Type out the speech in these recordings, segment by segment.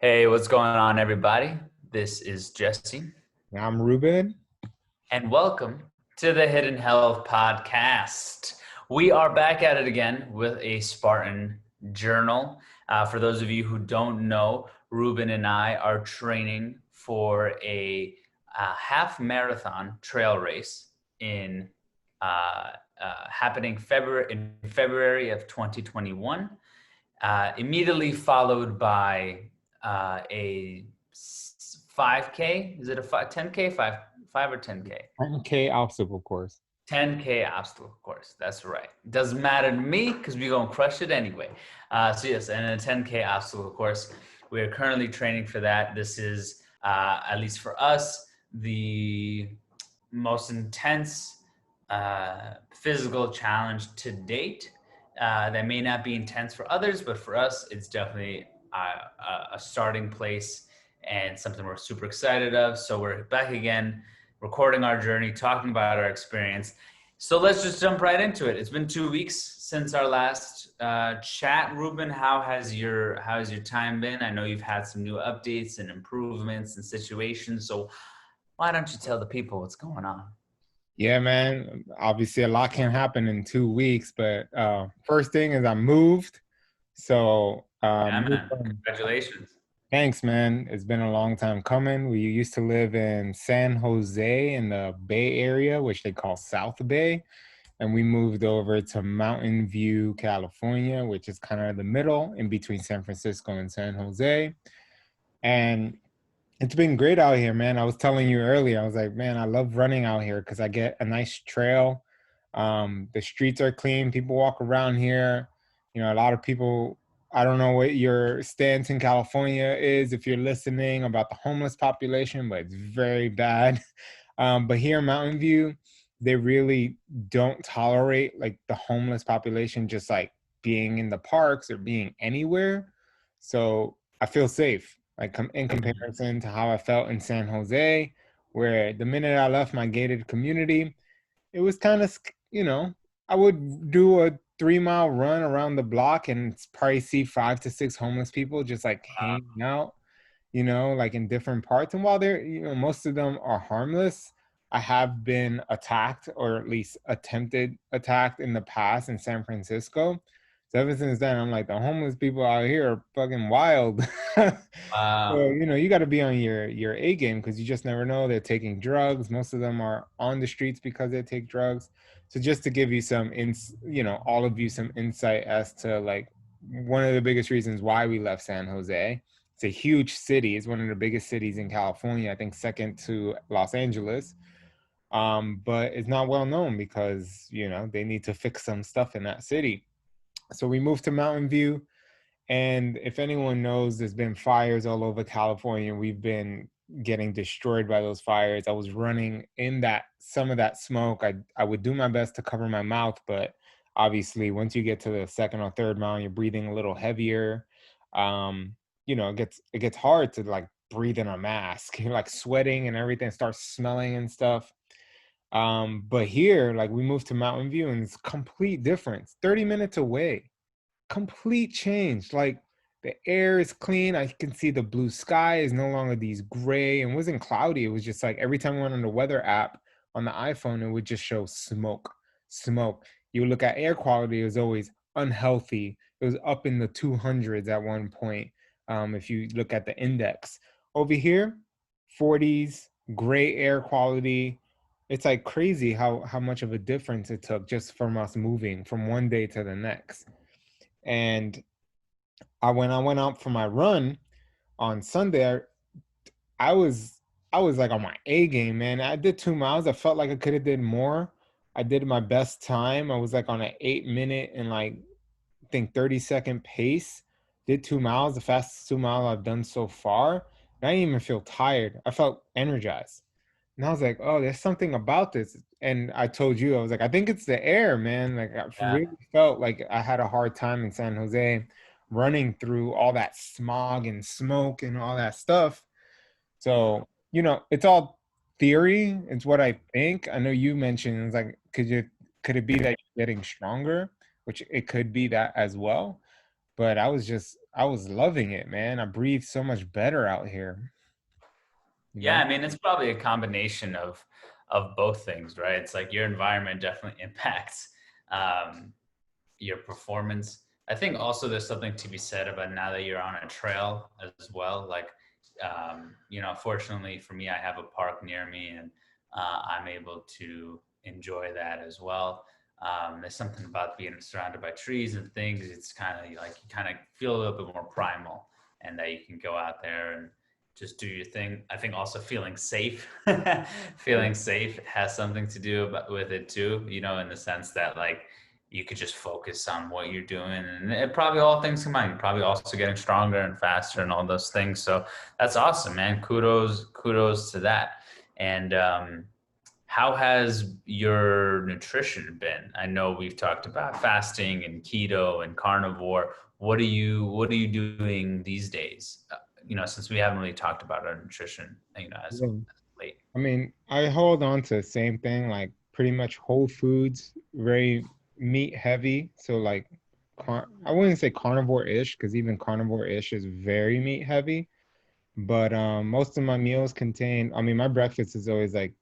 Hey, what's going on, everybody? This is Jesse, I'm Ruben. and welcome to the Hidden Health Podcast. We are back at it again with a Spartan journal. For those of you who don't know, Ruben and I are training for a half marathon trail race in happening February of 2021. Immediately followed by a 5K. Is it a 10K, 5 or 10K? 10K obstacle course. 10K obstacle course. That's right. Doesn't matter to me because we're going to crush it anyway. So, yes, and a 10K obstacle course. We are currently training for that. This is, at least for us, the most intense physical challenge to date. That may not be intense for others, but for us, it's definitely a starting place and something we're super excited of. So we're back again, recording our journey, talking about our experience. So let's just jump right into it. It's been 2 weeks since our last chat. Ruben, how has your time been? I know you've had some new updates and improvements and situations. So why don't you tell the people what's going on? Yeah, man. Obviously, a lot can happen in 2 weeks, but first thing is I moved. So, Yeah, moved man. from, Congratulations. thanks, man. It's been a long time coming. We used to live in San Jose in the Bay Area, which they call South Bay. And we moved over to Mountain View, California, which is kind of the middle in between San Francisco and San Jose. And it's been great out here, man. I was telling you earlier, I was like, man, I love running out here because I get a nice trail. The streets are clean. People walk around here. A lot of people, I don't know what your stance in California is if you're listening about the homeless population, but it's very bad. But here in Mountain View, they really don't tolerate like the homeless population just like being in the parks or being anywhere. So I feel safe, like in comparison to how I felt in San Jose, where the minute I left my gated community, it was kind of, I would do a 3 mile run around the block and probably see 5 to 6 homeless people just like hanging out, like in different parts. And while they're, most of them are harmless, I have been attacked or at least attempted attacked in the past in San Francisco. So ever since then, I'm like, the homeless people out here are fucking wild. So, Wow. you got to be on your A game because you just never know. They're taking drugs. Most of them are on the streets because they take drugs. So just to give you all of you some insight as to like one of the biggest reasons why we left San Jose. It's a huge city. It's one of the biggest cities in California, I think second to Los Angeles. But it's not well known because, they need to fix some stuff in that city. So we moved to Mountain View. And if anyone knows, there's been fires all over California. We've been getting destroyed by those fires. I was running in that some of that smoke. I would do my best to cover my mouth, but obviously once you get to the second or third mile, you're breathing a little heavier. It gets hard to like breathe in a mask. You're like sweating and everything starts smelling and stuff. But here, like we moved to Mountain View and it's complete difference. 30 minutes away, complete change. Like the air is clean. I can see the blue sky is no longer these gray and wasn't cloudy. It was just like every time I went on the weather app on the iPhone, it would just show smoke, smoke. You would look at air quality, it was always unhealthy. It was up in the 200s at one point. If you look at the index over here, 40s, gray air quality. It's like crazy how much of a difference it took just from us moving from one day to the next. And when I went out for my run on Sunday, I was I was like on my A game, man. I did 2 miles. I felt like I could have did more. I did my best time. I was like on an 8 minute and like I think 30-second pace. Did 2 miles, the fastest 2 mile I've done so far. And I didn't even feel tired. I felt energized. And I was like, oh, there's something about this. And I told you, I was like, I think it's the air, man. Like, I Yeah. really felt like I had a hard time in San Jose running through all that smog and smoke and all that stuff. So, it's all theory. It's what I think. I know you mentioned it's like, could it be that you're getting stronger, which it could be that as well. but I was loving it, man. I breathe so much better out here, you Yeah, know? I mean, it's probably a combination of both things, right? It's like your environment definitely impacts um, your performance. I think also there's something to be said about now that you're on a trail as well. Like, fortunately for me, I have a park near me, and I'm able to enjoy that as well. There's something about being surrounded by trees and things. It's kind of like you kind of feel a little bit more primal, and that you can go out there and just do your thing. I think also feeling safe, Yeah. feeling safe has something to do with it too. In the sense that like you could just focus on what you're doing, and it probably all things combined. You're probably also getting stronger and faster and all those things. So that's awesome, man. Kudos to that. And how has your nutrition been? I know we've talked about fasting and keto and carnivore. What are you doing these days? Since we haven't really talked about our nutrition, as Yeah. late. I mean, I hold on to the same thing, like pretty much whole foods, very meat heavy. So like, I wouldn't say carnivore-ish because even carnivore-ish is very meat heavy. But most of my meals contain, I mean, my breakfast is always like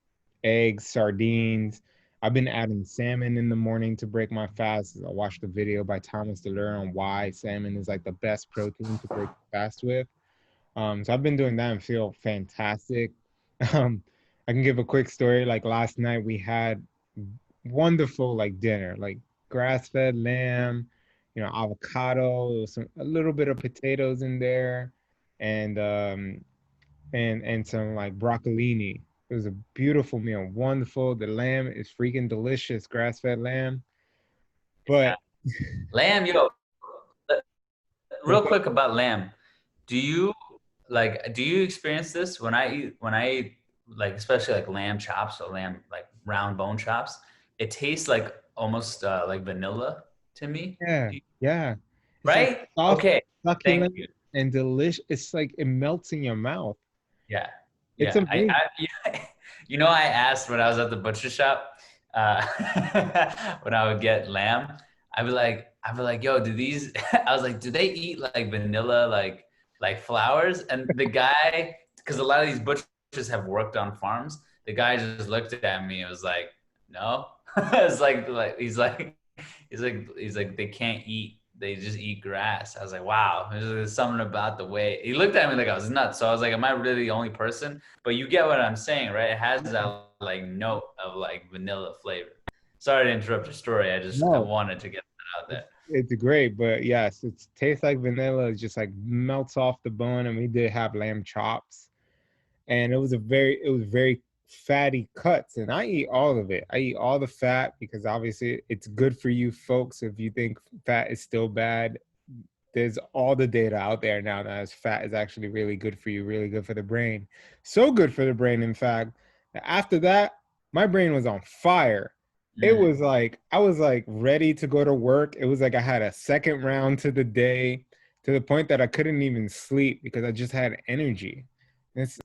eggs, sardines. I've been adding salmon in the morning to break my fast. I watched a video by Thomas DeLure on why salmon is like the best protein to break the fast with. So I've been doing that and feel fantastic. Um, I can give a quick story. Like last night, we had wonderful like dinner, like grass-fed lamb, avocado, a little bit of potatoes in there, and some like broccolini. It was a beautiful meal, wonderful. The lamb is freaking delicious, grass-fed lamb. Yeah. But Lamb, real quick about lamb. Do you do you experience this when I eat like especially like lamb chops or lamb like round bone chops? It tastes like almost like vanilla to me. yeah, Do you- yeah, it's like right? soft, Okay. Thank succulent, you. and delicious. It's like it melts in your mouth. Yeah. It's Yeah. I, amazing. I I asked when I was at the butcher shop, uh, when I would get lamb, I'd be like, yo, do these, I was like, do they eat like vanilla, like flowers? And the guy, because a lot of these butchers have worked on farms, the guy just looked at me and was like, no. It's he's like, they can't eat. They just eat grass. I was like, wow, there's something about the way he looked at me like I was nuts. So I was like, am I really the only person? But you get what I'm saying, right? It has that like note of like vanilla flavor. Sorry to interrupt your story. I No, wanted to get that out there. it's great, but yes, it tastes like vanilla. It just like melts off the bone, and we did have lamb chops, and it was very fatty cuts, and I eat all of it. I eat all the fat because obviously it's good for you folks. If you think fat is still bad, there's all the data out there now that fat is actually really good for you, really good for the brain. So good for the brain, in fact. After that, my brain was on fire. It Mm, was like I was like ready to go to work. It was like I had a second round to the day to the point that I couldn't even sleep because I just had energy.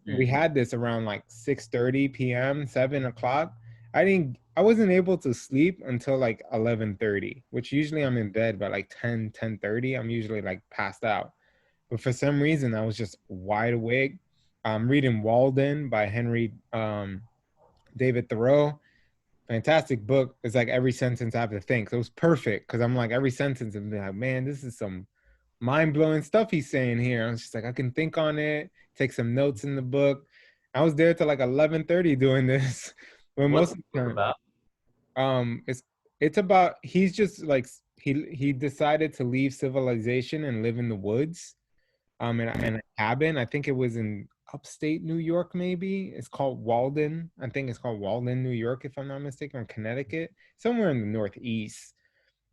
We mm, had this around like 6:30 p.m., 7 o'clock. I wasn't able to sleep until like 11:30, which usually I'm in bed by like 10:30. I'm usually like passed out. But for some reason I was just wide awake. I'm reading Walden by Henry David Thoreau. Fantastic book. It's like every sentence I have to think. So it was perfect because I'm like every sentence and be like, man, this is some mind-blowing stuff he's saying here. I was just like, I can think on it, take some notes in the book. I was there till like 11:30 doing this. But what's most the of the book time, about? it's about he's just like he decided to leave civilization and live in the woods, in a cabin. I think it was in upstate New York, maybe. It's called Walden. I think it's called Walden, New York, if I'm not mistaken, or Connecticut, somewhere in the Northeast.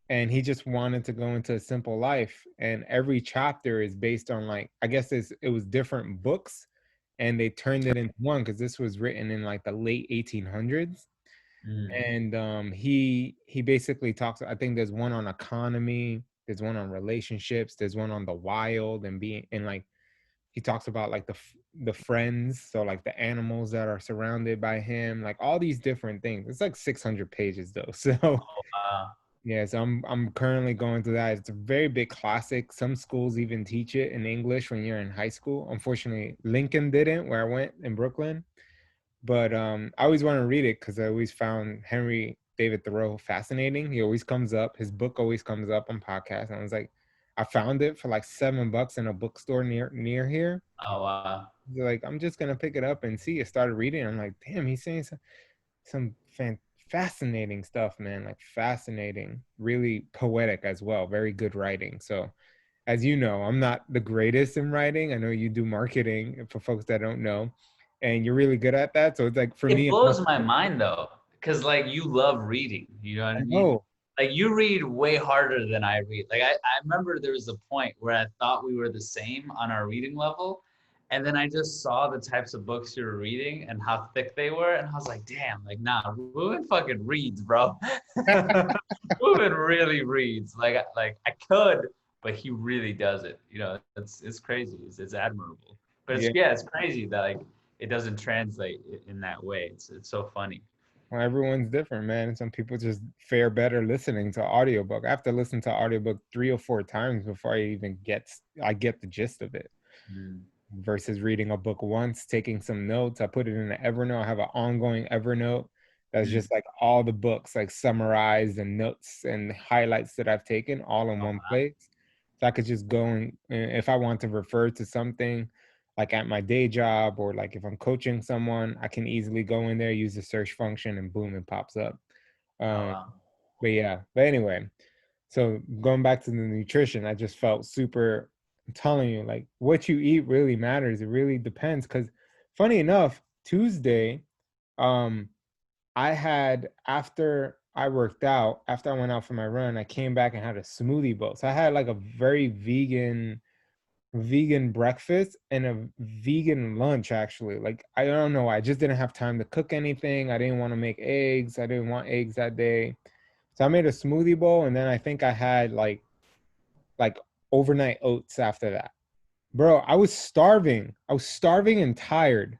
And he just wanted to go into a simple life. And every chapter is based on like, I guess it was different books, and they turned it into one because this was written in like the late 1800s. Mm. And he basically talks, I think there's one on economy, there's one on relationships, there's one on the wild and being, and like he talks about like the friends, so like the animals that are surrounded by him, like all these different things. It's like 600 pages though. So Oh, wow. Yeah, so I'm currently going through that. It's a very big classic. Some schools even teach it in English when you're in high school. Unfortunately, Lincoln didn't where I went in Brooklyn. But I always want to read it because I always found Henry David Thoreau fascinating. He always comes up. His book always comes up on podcasts. And I was like, I found it for like $7 in a bookstore near here. Oh wow. Like, I'm just gonna pick it up and see. I started reading. I'm like, damn, he's saying some fascinating stuff, man. Like fascinating, really poetic as well. Very good writing. So, as you know, I'm not the greatest in writing. I know you do marketing for folks that don't know, and you're really good at that. So it's like for It me, blows my mind though, because like you love reading, you know what I I mean? know. Like you read way harder than I read. Like I remember there was a point where I thought we were the same on our reading level. And then I just saw the types of books you were reading and how thick they were. And I was like, damn, like nah, Ruben fucking reads, bro. Ruben really reads. Like I could, but he really does it. You know, it's crazy. It's admirable. But it's Yeah. yeah, it's crazy that like it doesn't translate in that way. It's so funny. Well, everyone's different, man. Some people just fare better listening to audiobook. I have to listen to audiobook 3 or 4 times before I get the gist of it. Mm, Versus reading a book once, taking some notes. I put it in an Evernote. I have an ongoing Evernote that's mm. just like all the books, like summarized and notes and highlights that I've taken all in Oh one wow. place. So I could just go and if I want to refer to something like at my day job or like if I'm coaching someone, I can easily go in there, use the search function, and boom, it pops up. Oh Um, wow. but yeah, but anyway, so going back to the nutrition, I just felt super. I'm telling you, like what you eat really matters. It really depends. Because funny enough, Tuesday, um, I had after I worked out, after I went out for my run, I came back and had a smoothie bowl. So I had like a very vegan breakfast and a vegan lunch actually. Like I don't know, I just didn't have time to cook anything. I didn't want to make eggs. I didn't want eggs that day. So I made a smoothie bowl and then I think I had like overnight oats after that. Bro, I was starving. I was starving and tired.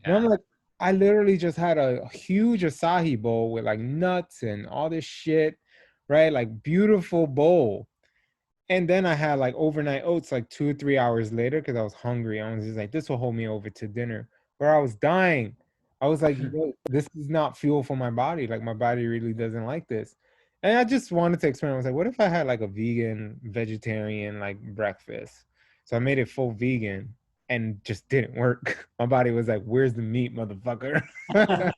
And I'm Yeah. like, I literally just had a huge acai bowl with like nuts and all this shit, right? Like beautiful bowl. And then I had like overnight oats like 2 or 3 hours later because I was hungry. I was just like, this will hold me over to dinner. Where I was dying. I was like, this is not fuel for my body. Like my body really doesn't like this. And I just wanted to experiment. I was like, what if I had like a vegan, vegetarian like breakfast? So I made it full vegan and just didn't work. My body was like, where's the meat, motherfucker? Yeah,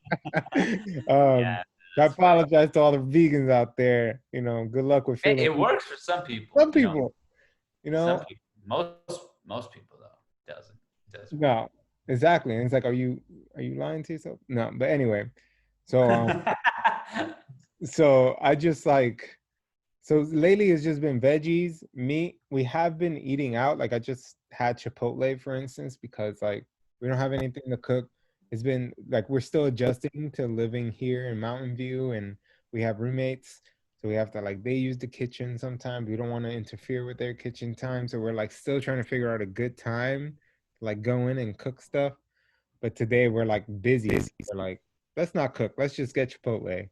I that's funny. apologize to all the vegans out there. Good luck with It, feeling. it works for some people, Some you know. people, you Some know, people, most people though doesn't. It does no, exactly. And it's like, are you lying to yourself? No, but anyway, so work. so I just like so lately it's just been veggies, meat. We have been eating out. Like I just had Chipotle, for instance, because like we don't have anything to cook. It's been like we're still adjusting to living here in Mountain View and we have roommates. So we have to like they use the kitchen sometimes. We don't want to interfere with their kitchen time. So we're like still trying to figure out a good time to like go in and cook stuff. But today we're like busy. So we're like, let's not cook. Let's just get Chipotle.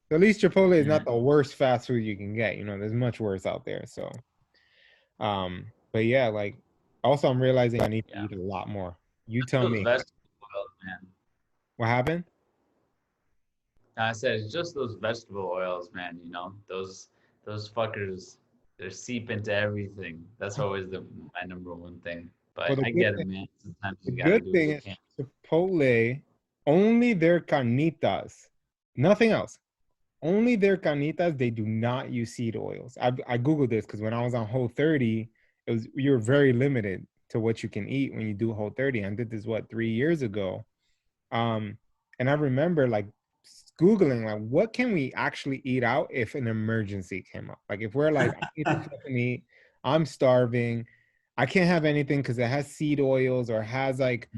So at least Chipotle is not Mhm. the worst fast food you can get. There's much worse out there. So, but yeah, like also I'm realizing I need to Yeah, eat a lot more. You tell those me vegetable oils, man. what happened? I said it's just those vegetable oils, man. You know, those fuckers, they seep into everything. That's always my number one thing. Well, But the I good get it, thing, man. Sometimes the you got to good do what thing you is can. Chipotle only their carnitas, nothing else. Only their carnitas, they do not use seed oils. I googled this because when I was on Whole 30, you're very limited to what you can eat when you do Whole 30. I did this what 3 years ago. Um, and I remember like Googling like what can we actually eat out if an emergency came up? Like if we're like, I need to fucking eat, I'm starving, I can't have anything because it has seed oils or has like,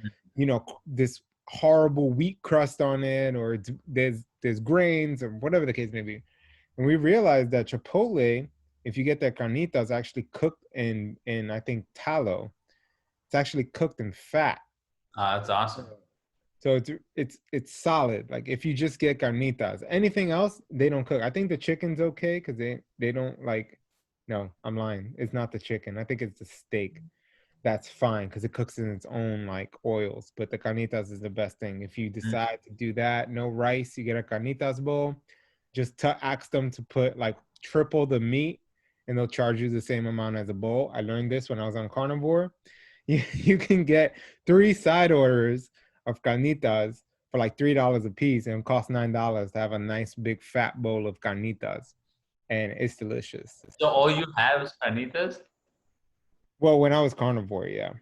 this horrible wheat crust on it, or there's grains or whatever the case may be. And we realized that Chipotle, if you get their carnitas actually cooked in I think tallow, it's actually cooked in fat. That's awesome. So it's solid. Like if you just get carnitas, anything else they don't cook. I think the chicken's okay because they don't like. No, I'm lying. It's not the chicken. I think it's the steak. That's fine because it cooks in its own like oils. But the carnitas is the best thing. If you Mm. decide to do that, no rice, you get a carnitas bowl. Just ask them to put like triple the meat, and they'll charge you the same amount as a bowl. I learned this when I was on carnivore. You can get 3 side orders of carnitas for like $3 a piece, and it costs $9 to have a nice big fat bowl of carnitas, and it's delicious. So all you have is carnitas? Well, when I was carnivore, yeah.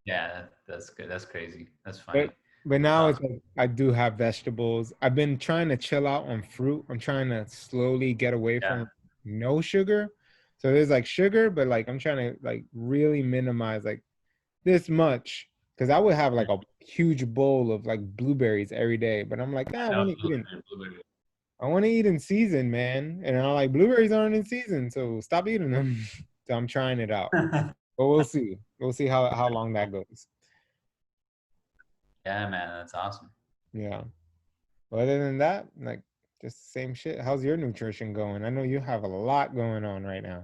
Yeah, that's good. That's crazy. That's funny. But now Uh, it's like I do have vegetables. I've been trying to chill out on fruit. I'm trying to slowly get away yeah. from no sugar. So there's like sugar, but like I'm trying to like really minimize like this much because I would have like a huge bowl of like blueberries every day. But I'm like, ah, I know blueberry. I want to eat in season, man. And I'm like, blueberries aren't in season, so stop eating them. So I'm trying it out. But we'll see. We'll see how long that goes. Yeah, man, that's awesome. Yeah. But other than that, like just the same shit. How's your nutrition going? I know you have a lot going on right now.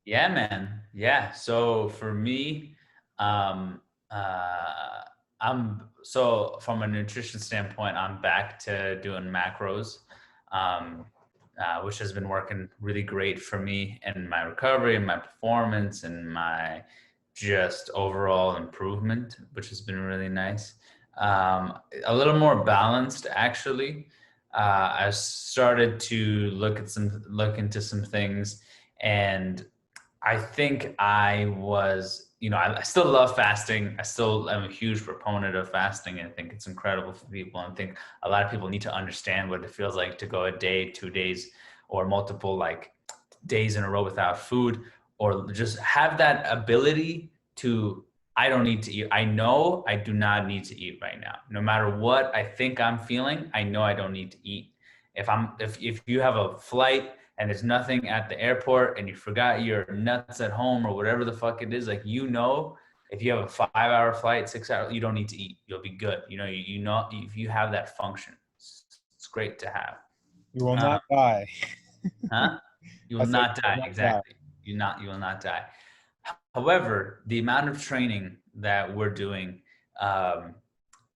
Yeah, man. Yeah. So for me, um, uh, I'm so from a nutrition standpoint, I'm back to doing macros, um, which has been working really great for me and my recovery and my performance and my just overall improvement, which has been really nice. A little more balanced, actually. I started to look into some things, and I think I was, I still love fasting. I still am a huge proponent of fasting. I think it's incredible for people. And I think a lot of people need to understand what it feels like to go a day, 2 days, or multiple like days in a row without food, or just have that ability to, I don't need to eat. I know I do not need to eat right now. No matter what I think I'm feeling, I know I don't need to eat. If you have a flight and there's nothing at the airport and you forgot your nuts at home or whatever the fuck it is, like, if you have a 5 hour flight, 6 hours, you don't need to eat. You'll be good. You know, if you have that function, it's great to have. You will Uh, not die. huh? You I will said not you will die. not die. Exactly. You will not die. However, the amount of training that we're doing, um,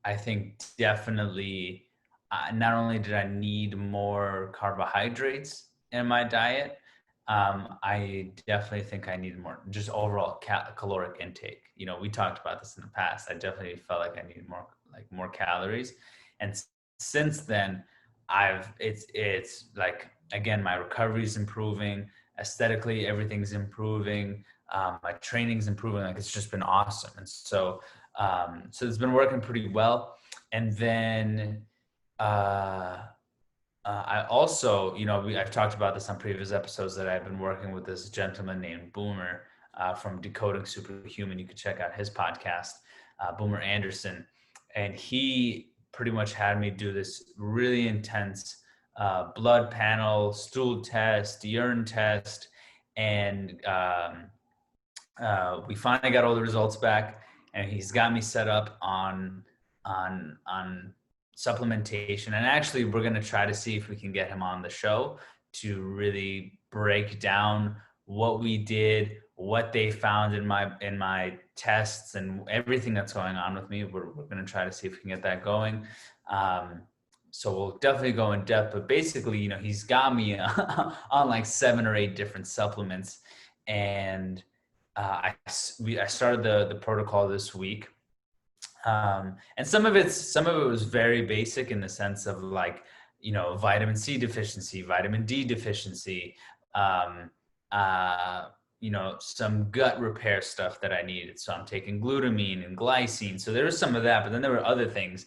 I think definitely, not only did I need more carbohydrates in my diet, I definitely think I need more just overall caloric intake. We talked about this in the past. I definitely felt like I needed more calories, and since then, it's like, again, my recovery is improving. Aesthetically, everything's improving. My training's improving. Like, it's just been awesome, and so it's been working pretty well. And then I also, I've talked about this on previous episodes that I've been working with this gentleman named Boomer from Decoding Superhuman. You can check out his podcast, Boomer Anderson. And he pretty much had me do this really intense blood panel, stool test, urine test. And we finally got all the results back, and he's got me set up on supplementation. And actually, we're going to try to see if we can get him on the show to really break down what we did, what they found in my tests, and everything that's going on with me. We're going to try to see if we can get that going. So we'll definitely go in depth, but basically, he's got me on like 7 or 8 different supplements. And I started the protocol this week, and some of it was very basic in the sense of like, vitamin C deficiency, vitamin D deficiency, um, some gut repair stuff that I needed. So I'm taking glutamine and glycine. So there was some of that, but then there were other things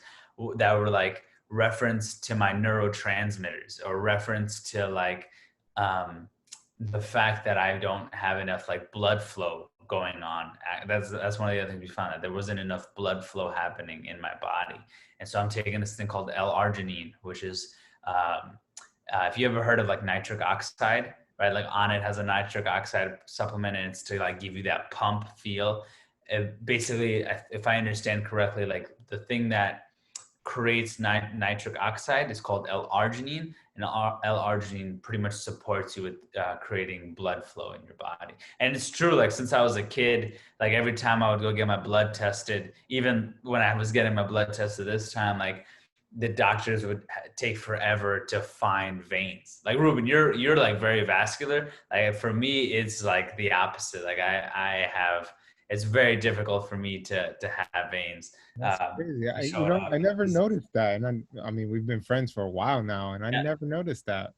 that were like reference to my neurotransmitters, or reference to like, the fact that I don't have enough like blood flow going on. That's one of the other things we found, that there wasn't enough blood flow happening in my body. And so I'm taking this thing called L-arginine, which is, if you ever heard of like nitric oxide, right? Like On It has a nitric oxide supplement, and it's to like give you that pump feel. Basically, if I understand correctly, like the thing that creates nitric oxide is called L-arginine, and L-arginine pretty much supports you with creating blood flow in your body. And it's true, like since I was a kid, like every time I would go get my blood tested, even when I was getting my blood tested this time, like the doctors would take forever to find veins. Like Ruben, you're like very vascular. Like for me, it's like the opposite. Like I have, it's very difficult for me to have veins That's crazy. showing I up. never noticed that. And I mean, we've been friends for a while now, and I Yeah. never noticed that.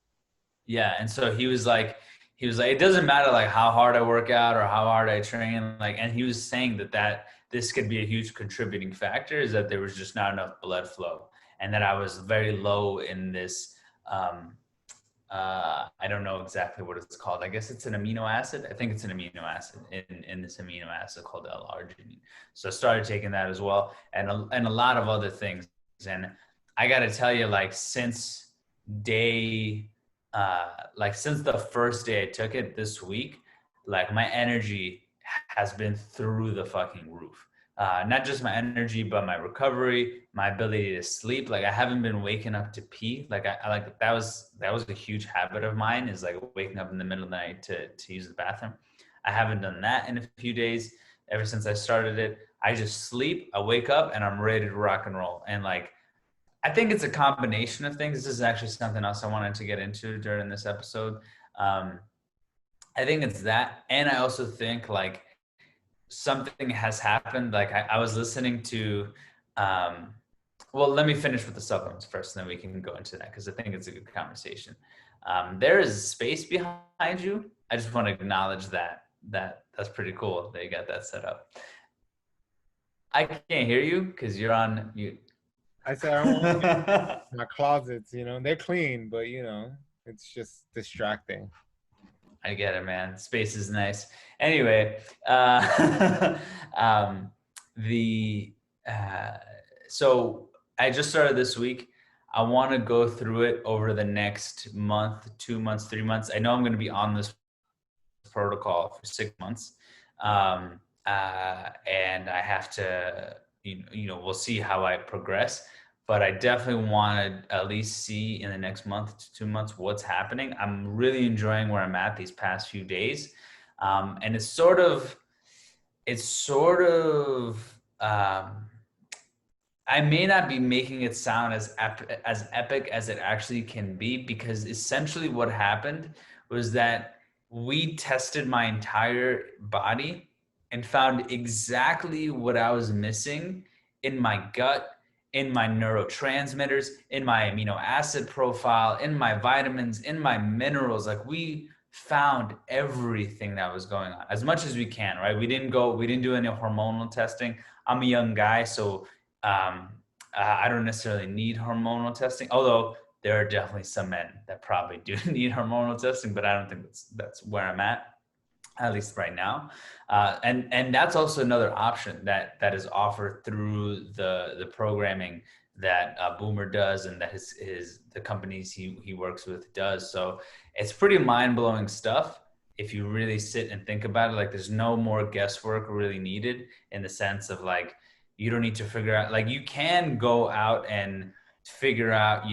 Yeah. And so he was like, it doesn't matter like how hard I work out or how hard I train. Like, and he was saying that this could be a huge contributing factor, is that there was just not enough blood flow, and that I was very low in this, I don't know exactly what it's called. I guess it's an amino acid. I think it's an amino acid in this amino acid called L-arginine. So I started taking that as well, and a lot of other things. And I got to tell you, like day, since the first day I took it this week, like my energy has been through the fucking roof. Not just my energy, but my recovery, my ability to sleep. Like I haven't been waking up to pee. Like I like that was a huge habit of mine, is like waking up in the middle of the night to use the bathroom. I haven't done that in a few days. Ever since I started it, I just sleep, I wake up, and I'm ready to rock and roll. And like I think it's a combination of things. This is actually something else I wanted to get into during this episode. Um, I think it's that, and I also think like something has happened. Like I was listening to, well, let me finish with the supplements first, and then we can go into that, because I think it's a good conversation. There is space behind you. I just want to acknowledge that's pretty cool that you got that set up. I can't hear you because you're on mute. I said I don't want to get my closets, they're clean, but it's just distracting. I get it, man. Space is nice. Anyway, the so I just started this week. I want to go through it over the next month, 2 months, 3 months. I know I'm going to be on this protocol for 6 months, and I have to, we'll see how I progress. But I definitely want to at least see in the next month to 2 months what's happening. I'm really enjoying where I'm at these past few days, and it's sort of. I may not be making it sound as epic as it actually can be, because essentially what happened was that we tested my entire body and found exactly what I was missing in my gut, in my neurotransmitters, in my amino acid profile, in my vitamins, in my minerals. Like we found everything that was going on as much as we can, right? We didn't do any hormonal testing. I'm a young guy, so I don't necessarily need hormonal testing, although there are definitely some men that probably do need hormonal testing, but I don't think that's where I'm at least right now. And that's also another option that is offered through the programming that Boomer does, and that the companies he works with does. So it's pretty mind-blowing stuff if you really sit and think about it. Like there's no more guesswork really needed, in the sense of like, you don't need to figure out, like you can go out and figure out,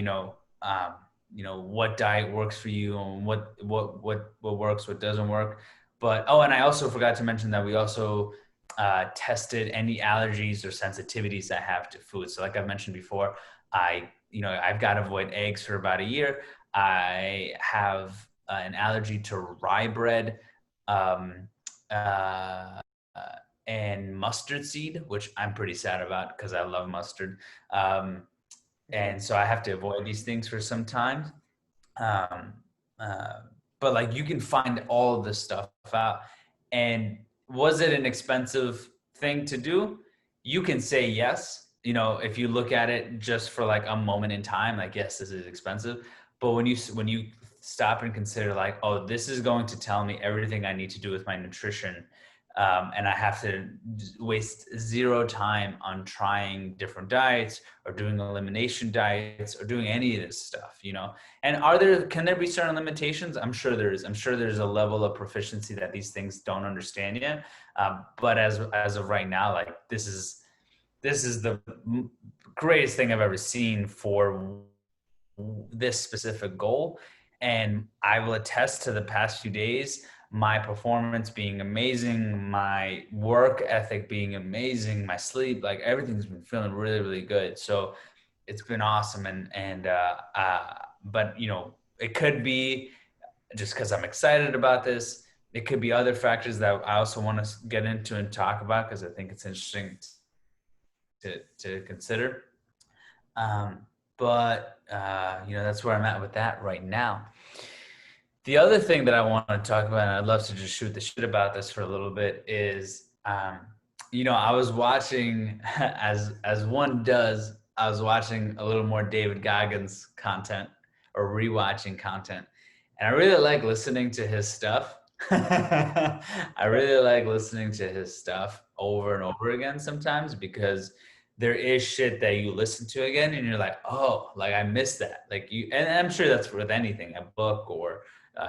what diet works for you, and what works, what doesn't work. But, and I also forgot to mention that we also tested any allergies or sensitivities I have to food. So like I've mentioned before, I've got to avoid eggs for about a year. I have an allergy to rye bread, and mustard seed, which I'm pretty sad about because I love mustard. And so I have to avoid these things for some time. Um, but like you can find all of this stuff out. And was it an expensive thing to do? You can say yes. If you look at it just for like a moment in time, like, yes, this is expensive. But when you stop and consider like, oh, this is going to tell me everything I need to do with my nutrition, and I have to waste zero time on trying different diets or doing elimination diets or doing any of this stuff, And can there be certain limitations? I'm sure there is. I'm sure there's a level of proficiency that these things don't understand yet. But as of right now, like this is this is the greatest thing I've ever seen for this specific goal. And I will attest to the past few days, my performance being amazing, my work ethic being amazing, my sleep, like everything's been feeling really, really good. So it's been awesome. But it could be just because I'm excited about this. It could be other factors that I also want to get into and talk about because I think it's interesting to consider. But that's where I'm at with that right now. The other thing that I want to talk about, and I'd love to just shoot the shit about this for a little bit, is I was watching as one does. I was watching a little more David Goggins content or rewatching content, and I really like listening to his stuff. I really like listening to his stuff over and over again sometimes because there is shit that you listen to again and you're like, oh, like I missed that. And I'm sure that's with anything, a book or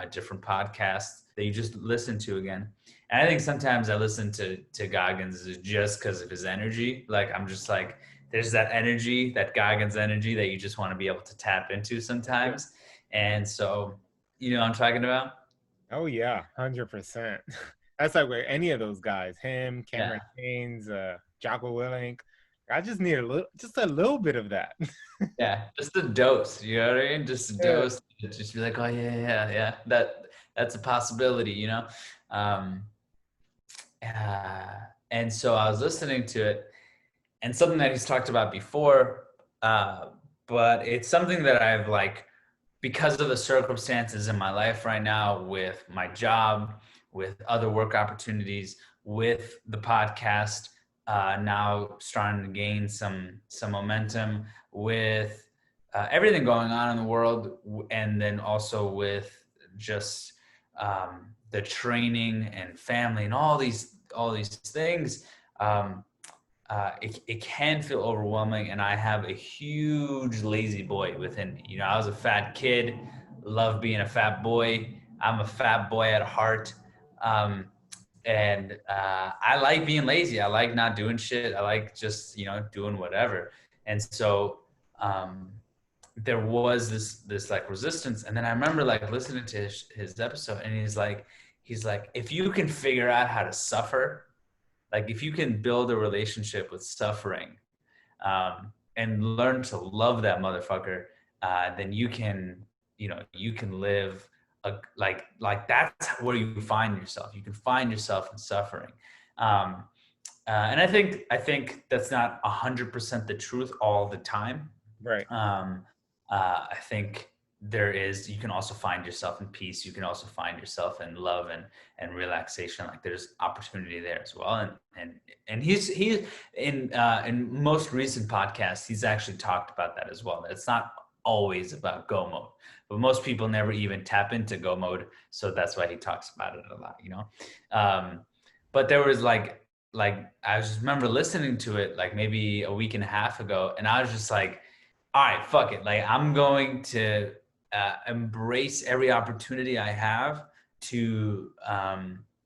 different podcasts that you just listen to again. And I think sometimes I listen to Goggins just because of his energy. Like I'm just like, there's that energy, that Goggins energy that you just want to be able to tap into sometimes. And so, I'm talking about? Oh yeah, 100%. That's like where any of those guys, him, Yeah. Cameron Haynes, Jocko Willink. I just need just a little bit of that. Yeah, just a dose. You know what I mean? Just a Yeah. dose. Just be like, oh yeah. That's a possibility. Um, and so I was listening to it, and something that he's talked about before, but it's something that I've like because of the circumstances in my life right now, with my job, with other work opportunities, with the podcast now starting to gain some momentum, with everything going on in the world, and then also with just the training and family and all these things. It can feel overwhelming, and I have a huge lazy boy within me. I was a fat kid, love being a fat boy. I'm a fat boy at heart. um, and I like being lazy. I like not doing shit. I like just doing whatever. And so um, there was this like resistance, and then I remember like listening to his episode, and he's like, if you can figure out how to suffer, like if you can build a relationship with suffering, and learn to love that motherfucker, then you can live like that's where you find yourself. You can find yourself in suffering. Um, and I think that's not 100% the truth all the time. Right. um, I think you can also find yourself in peace. You can also find yourself in love and relaxation. Like there's opportunity there as well. And he's in most recent podcasts, he's actually talked about that as well. That it's not always about go mode, but most people never even tap into go mode. So that's why he talks about it a lot. But there was like I just remember listening to it like maybe a week and a half ago, and I was just like, all right, fuck it. Like I'm going to embrace every opportunity I have to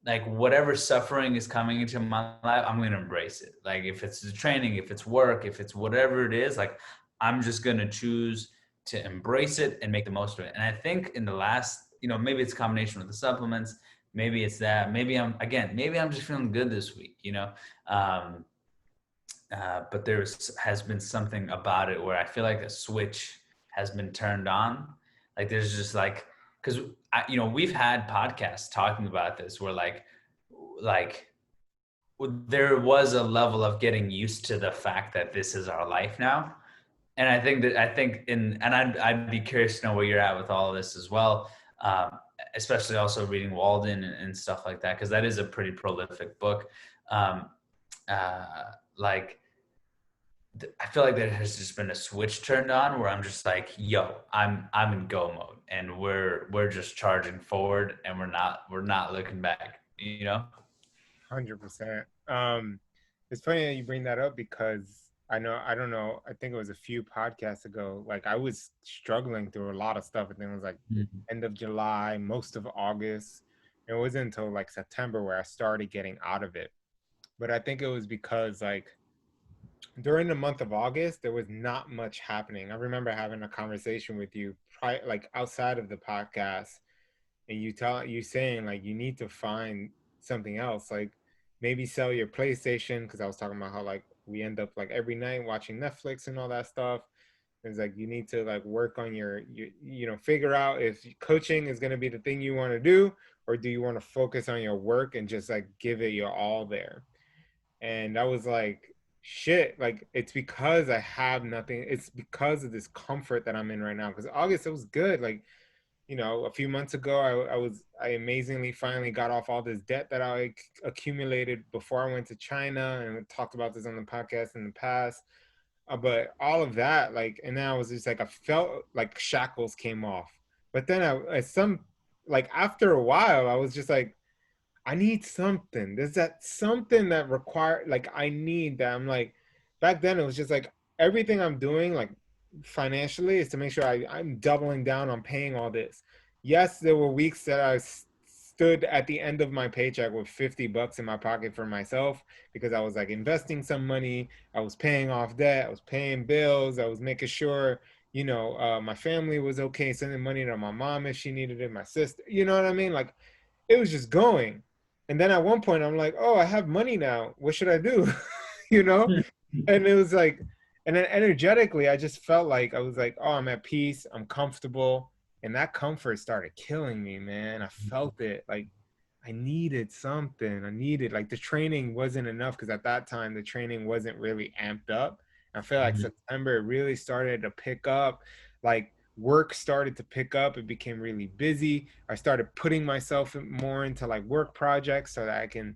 like whatever suffering is coming into my life, I'm going to embrace it. Like if it's the training, if it's work, if it's whatever it is, like I'm just going to choose to embrace it and make the most of it. And I think in the last, maybe it's a combination with the supplements, maybe it's that, maybe I'm just feeling good this week. Um, but has been something about it where I feel like a switch has been turned on. Like there's just like, because we've had podcasts talking about this where like there was a level of getting used to the fact that this is our life now. And I'd be curious to know where you're at with all of this as well. Especially also reading Walden and stuff like that, because that is a pretty prolific book. Um, like I feel like there has just been a switch turned on where I'm just like, yo, I'm in go mode, and we're just charging forward, and we're not looking back. 100%. It's funny that you bring that up because I don't know, I think it was a few podcasts ago. Like I was struggling through a lot of stuff. I think it was like Mhm. end of July, most of August. It wasn't until like September where I started getting out of it. But I think it was because like During the month of August, there was not much happening. I remember having a conversation with you, like outside of the podcast, and you saying like you need to find something else, like maybe sell your PlayStation, because I was talking about how like we end up like every night watching Netflix and all that stuff. It's like you need to like work on figure out if coaching is going to be the thing you want to do, or do you want to focus on your work and just like give it your all there. And I was like, shit, like it's because I have nothing. It's because of this comfort that I'm in right now. Because August, it was good. Like, a few months ago, I amazingly finally got off all this debt that I accumulated before I went to China, and we talked about this on the podcast in the past. But all of that, like, and then I was just like, I felt like shackles came off. But then like after a while, I was just like, I need something. There's that something that require like I need that. I'm like, back then it was just like everything I'm doing like financially is to make sure I'm doubling down on paying all this. Yes, there were weeks that I stood at the end of my paycheck with $50 in my pocket for myself, because I was like investing some money, I was paying off debt, I was paying bills, I was making sure my family was okay, sending money to my mom if she needed it, my sister, you know what I mean? Like it was just going. And then at one point, I'm like, oh, I have money now. What should I do? you know? And it was like, and then energetically, I just felt like I was like, oh, I'm at peace. I'm comfortable. And that comfort started killing me, man. I felt it. Like I needed something. I needed, like, the training wasn't enough, because at that time, the training wasn't really amped up. I feel like Mhm. September, it really started to pick up. Like, work started to pick up. It became really busy. I started putting myself more into like work projects so that I can,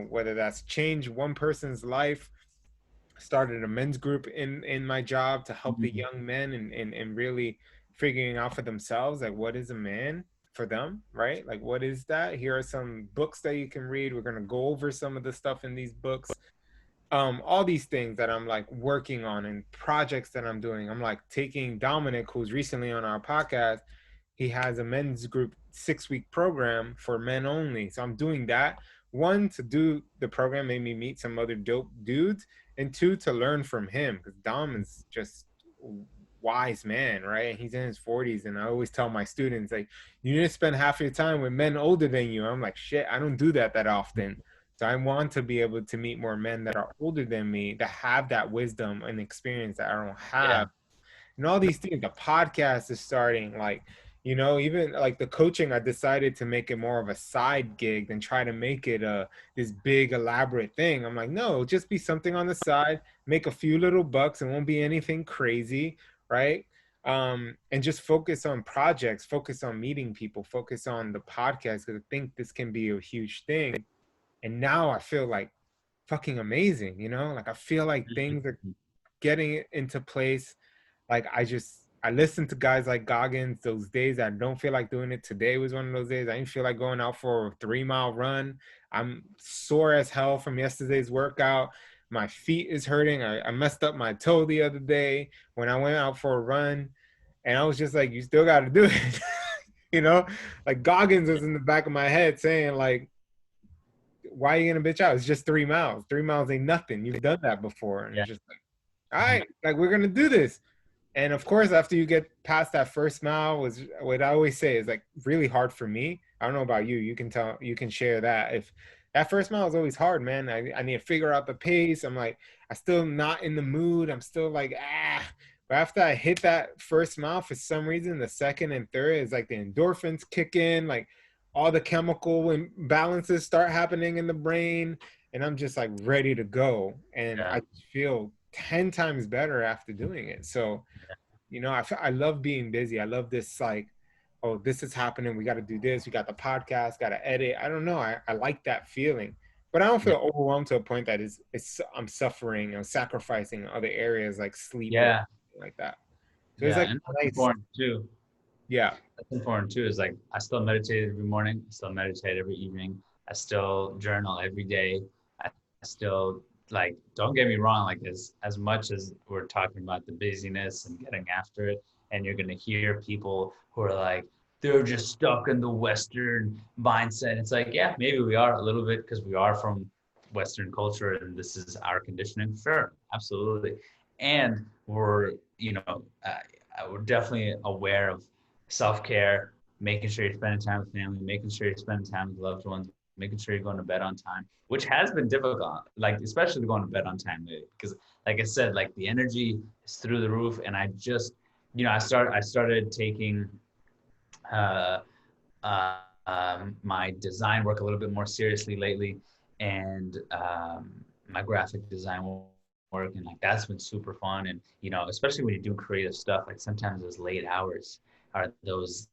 whether that's change one person's life. Started a men's group in my job to help the Mhm. young men and really figuring out for themselves like what is a man for them, right? Like what is that? Here are some books that you can read. We're going to go over some of the stuff in these books, all these things that I'm like working on and projects that I'm doing. I'm like taking Dominic, who's recently on our podcast. He has a men's group 6-week program for men only. So I'm doing that. One, to do the program made me meet some other dope dudes, and two, to learn from him, because Dom is just wise man, right? He's in his 40s, and I always tell my students like, you need to spend half your time with men older than you. I'm like, shit, I don't do that often. So I want to be able to meet more men that are older than me, that have that wisdom and experience that I don't Yeah. have. And all these things, the podcast is starting, like, even like the coaching, I decided to make it more of a side gig than try to make it this big elaborate thing. I'm like, no, just be something on the side, make a few little bucks. It won't be anything crazy, right? And just focus on projects, focus on meeting people, focus on the podcast, because I think this can be a huge thing. And now I feel like fucking amazing, like I feel like things are Mhm. getting into place. Like I listen to guys like Goggins. Those days I don't feel like doing it. Today was one of those days I didn't feel like going out for a 3-mile run. I'm sore as hell from yesterday's workout. My feet is hurting. I messed up my toe the other day when I went out for a run, and I was just like, you still got to do it. you know like Goggins was in the back of my head saying like, why are you gonna bitch out? It's just 3 miles. 3 miles ain't nothing. You've done that before. And Yeah. it's just like, all right, like we're gonna do this. And of course, after you get past that first mile, was what I always say is like really hard for me. I don't know about you. You can share that. If that first mile is always hard, man. I need to figure out the pace. I'm like, I still not in the mood. I'm still like, ah. But after I hit that first mile, for some reason, the second and third is like the endorphins kick in, like all the chemical imbalances start happening in the brain, and I'm just like ready to go. And Yeah. I feel 10 times better after doing it. So I love being busy. I love this, like, oh, this is happening. We got to do this. We got the podcast, got to edit. I don't know. I like that feeling, but I don't Yeah. feel overwhelmed to a point that I'm suffering and sacrificing other areas like sleep or Yeah. like that. So it's Yeah. like And that's nice. important too. Yeah. That's important too. Is like I still meditate every morning. I still meditate every evening. I still journal every day. I still like. Don't get me wrong. Like as much as we're talking about the busyness and getting after it, and you're gonna hear people who are like they're just stuck in the Western mindset. It's like, yeah, maybe we are a little bit because we are from Western culture and this is our conditioning. Sure, absolutely. And we're, we're definitely aware of self-care, making sure you're spending time with family, making sure you're spending time with loved ones, making sure you're going to bed on time, which has been difficult, like especially going to bed on time because like I said, like the energy is through the roof. And I just, I started taking uh, my design work a little bit more seriously lately, and my graphic design work, and like that's been super fun. And especially when you do creative stuff, like sometimes those late hours are those,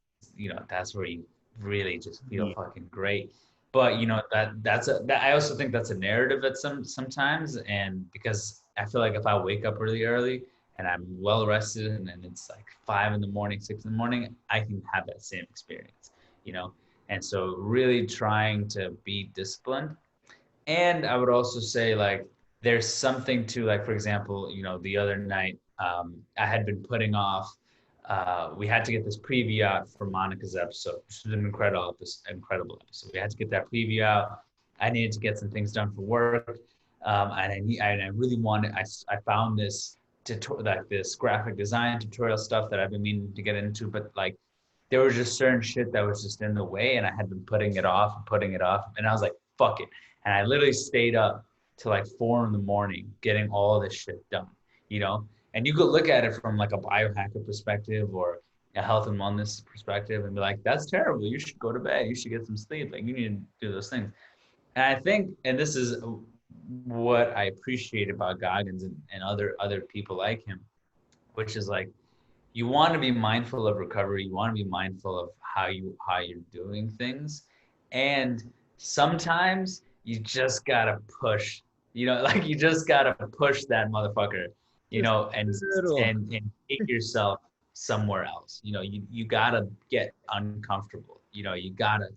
that's where you really just feel Yeah. fucking great. But that I also think that's a narrative at sometimes, and because I feel like if I wake up really early and I'm well rested, and then it's like 5 in the morning, 6 in the morning, I can have that same experience, you know? And so really trying to be disciplined. And I would also say like there's something to, like, for example, the other night, I had been putting off, we had to get this preview out for Monica's episode, which was an incredible episode. We had to get that preview out. I needed to get some things done for work. And I really wanted, I found this like this graphic design tutorial stuff that I've been meaning to get into, but like there was just certain shit that was just in the way, and I had been putting it off and putting it off, and I was like, fuck it. And I literally stayed up till like 4 in the morning getting all this shit done, you know? And you could look at it from like a biohacker perspective or a health and wellness perspective and be like, that's terrible. You should go to bed. You should get some sleep. Like you need to do those things. And I think, and this is what I appreciate about Goggins and other people like him, which is like you want to be mindful of recovery. You want to be mindful of how you're doing things, and sometimes you just gotta push. Like you just gotta push that motherfucker. Just And a little. take yourself somewhere else. You gotta get uncomfortable. You gotta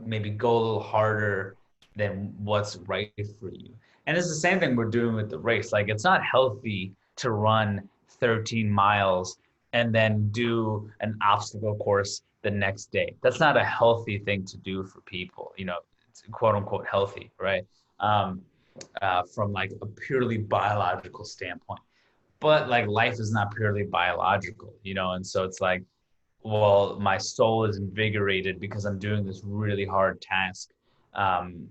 maybe go a little harder than what's right for you. And it's the same thing we're doing with the race. Like it's not healthy to run 13 miles and then do an obstacle course the next day. That's not a healthy thing to do for people, it's quote unquote healthy, right? Um, from like a purely biological standpoint. But like life is not purely biological, and so it's like, well, my soul is invigorated because I'm doing this really hard task, um,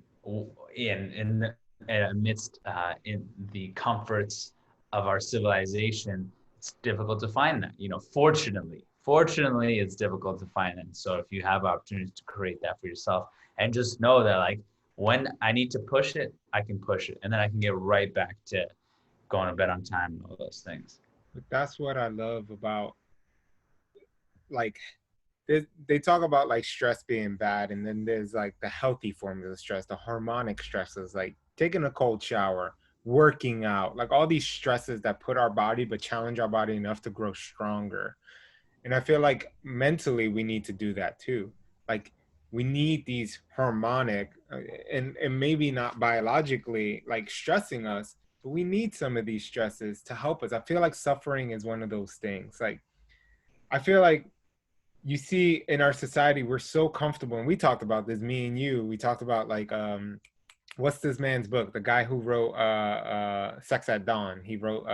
in amidst in the comforts of our civilization. It's difficult to find that. Fortunately, it's difficult to find that. So if you have opportunities to create that for yourself, and just know that like when I need to push it, I can push it, and then I can get right back to going to bed on time and all those things. But that's what I love about, like, they talk about like stress being bad, and then there's like the healthy forms of stress, the harmonic stresses, like taking a cold shower, working out, like all these stresses that put our body but challenge our body enough to grow stronger. And I feel like mentally we need to do that too. Like we need these harmonic, and maybe not biologically like stressing us, but we need some of these stresses to help us. I feel like suffering is one of those things. Like I feel like you see in our society we're so comfortable, and we talked about this, me and you, we talked about like what's this man's book, the guy who wrote Sex at Dawn, he wrote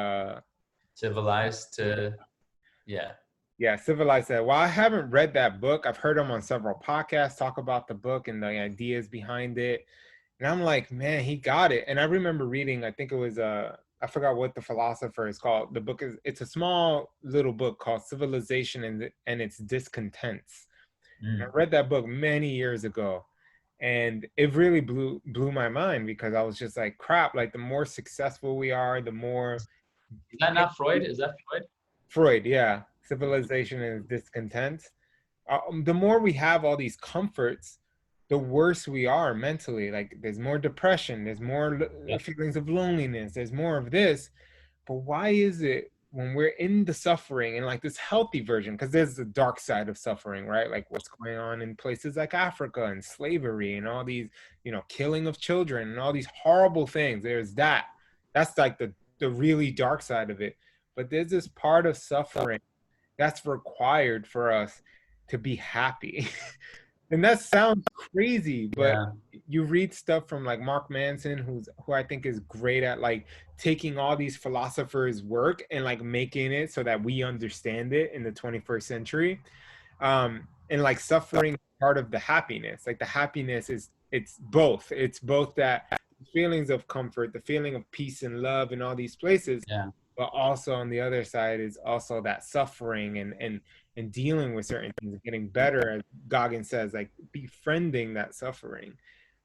Civilized to, yeah. yeah, Civilized said, well, I haven't read that book. I've heard him on several podcasts talk about the book and the ideas behind it. And I'm like, man, he got it. And I remember reading, I think it was I forgot what the philosopher is called. The book is, it's a small little book called Civilization and Its Discontents. And I Mm. read that book many years ago. And it really blew my mind, because I was just like, crap, like the more successful we are, the more Is that not Freud? Is that Freud? Freud, yeah, Civilization and Discontent. The more we have all these comforts, the worse we are mentally. Like there's more depression, there's more Yeah. feelings of loneliness, there's more of this. But why is it when we're in the suffering and like this healthy version, because there's the dark side of suffering, right? Like what's going on in places like Africa and slavery and all these, killing of children and all these horrible things. There's that. That's like the really dark side of it. But there's this part of suffering that's required for us to be happy. And that sounds crazy, but Yeah. you read stuff from like Mark Manson, who I think is great at like taking all these philosophers' work and like making it so that we understand it in the 21st century. And like suffering part of the happiness. Like the happiness is it's both that feelings of comfort, the feeling of peace and love in all these places, Yeah. but also on the other side is also that suffering and dealing with certain things, getting better, as Goggin says, like befriending that suffering.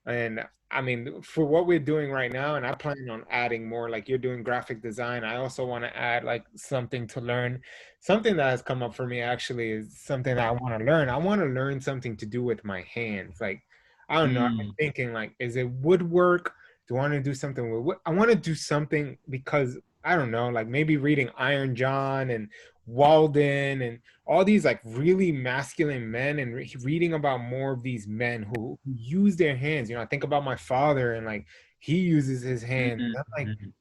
And I mean, for what we're doing right now, and I plan on adding more, like you're doing graphic design. I also want to add like something to learn. Something that has come up for me actually is something that I want to learn. I want to learn something to do with my hands. Like, I don't know. I'm Mm, thinking like, is it woodwork? Do I want to do something with wood? I want to do something because I don't know, like maybe reading Iron John and Walden and all these like really masculine men and reading about more of these men who use their hands. You know, I think about my father and like he uses his hands. mm, I'm like, mm.